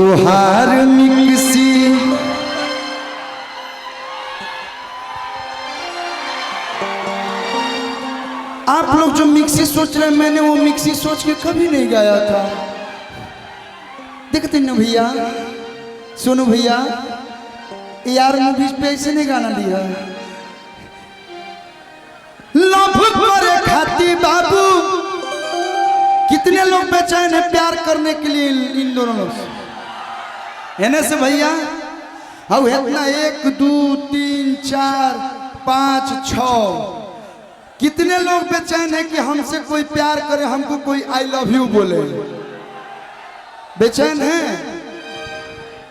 तुहार मिक्सी आप लोग जो मिक्सी सोच रहे हैं, मैंने वो मिक्सी सोच के कभी नहीं गाया था। देखते ना भैया, सोनू भैया, यार मूवीज पे ऐसे नहीं गाना दिया। लव करे खाती बाबू, कितने लोग बेचैन है प्यार करने के लिए इन दोनों लोग है से भैया। अब इतना 1 2 3 4 5 6 कितने लोग बेचैन है कि हमसे कोई प्यार करे, हमको कोई आई लव यू बोले। बेचैन है,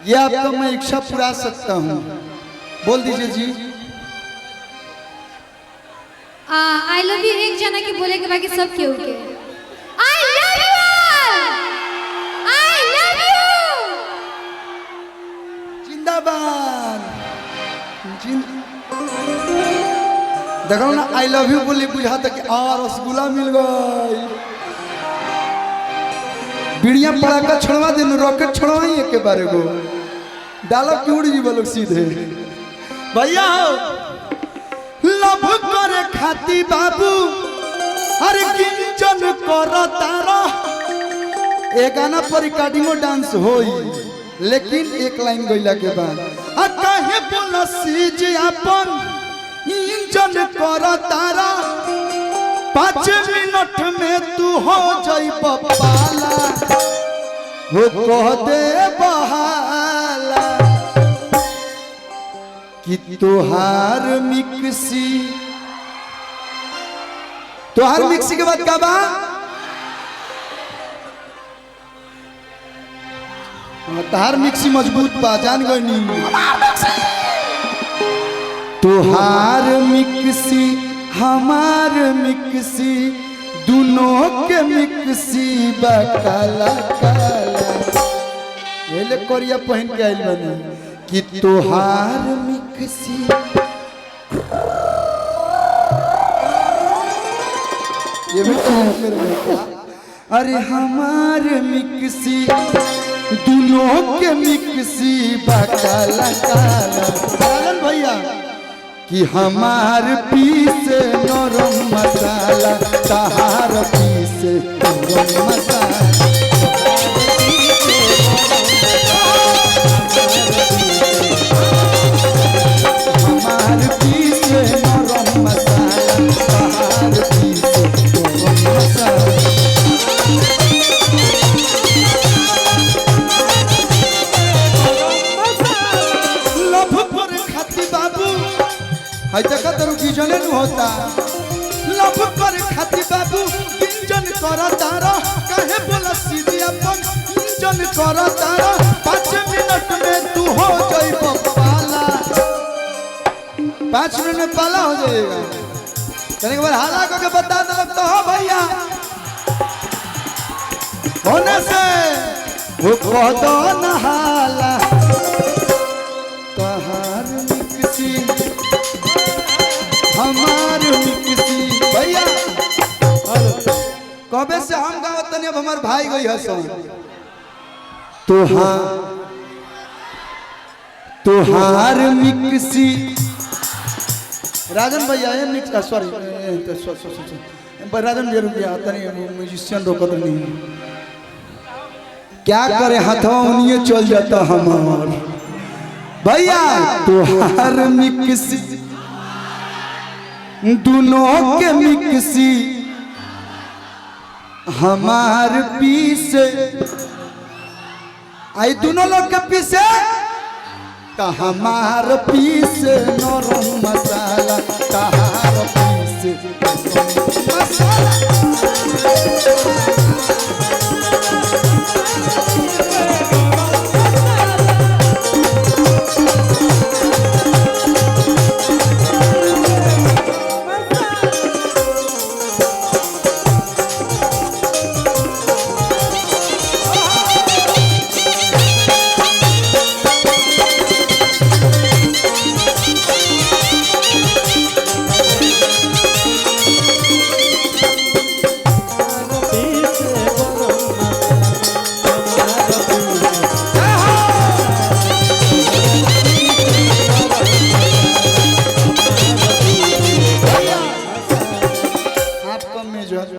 ये आपका मैं इच्छा पूरा सकता हूँ। बोल दीजिए जी। आई लव यू एक जना के बोले के बाकी सब केहू के I love you, I love you, जिंदाबाद। देखो ना, आई लव यू बोले बुझा तक रसगुल्ला मिल गई। बिड़िया पड़ाका छोड़वा दे, रॉकेट छोड़वाई एक के बारे को डालो की उड़ जी बोलो सीधे। भैया लव करे खाती बाबू, अरे किंचन करो तारा। ए गाना पर रिकॉर्डिंगो डांस होई, लेकिन एक लाइन गइला के बाद आ काहे बोला सीज अपन इंजन करो तारा। 5 मिनट में तू हो जाई पाला, हो कह दे बहाला कि तुहार मिक्सी। तुहार मिक्सी के बाद का बा तुहार मिक्सी मजबूत बा, जान गई नहीं। तुहार मिक्सी हमार मिक्सी, दोनों के मिक्सी बा काला काला। ये कोरिया पहन के आइल बनी कि तुहार मिक्सी। ये भी अरे हमार मिक्सी, दोनों के मिक्सी बा काला काला। भैया कि हमार पीस नरम मसाला, तहार पीस नरम मसाला। हमार पीस नरम मसाला, तहार पीस नरम मसाला। लव पर खाती बाबू, है देखा तरु गिजने न होता। लव कर खाती बाबू गिंजन करा तारा, काहे बोला सीधी अपन गिंजन करा तारा। 5 मिनट में तू हो जाई पाला। 5 मिनट में पाला हो जाएगा। कहने के बाद हाला को के बता दे तो हो भैया होने से वो कह दो न हाला। तहार मिक्सी हमार मिक्सी। भैया कबे से हम गावत तनी, अब हमार भाई गई हसन। तुहार मिक्सी। राजन भैया ये मिक्स, सॉरी राजन भैया रुक गया तनी, म्यूजिशियन रोकत नहीं। क्या करे हाथों उन्हीं चल जाता हमार। भैया तुहार मिक्सी, दोनों के मिक्सी हमार पीसे। आई दोनों लोग के पीसे तो हमार पीसे नरम मसाला, तहार पीसे नरम मसाला।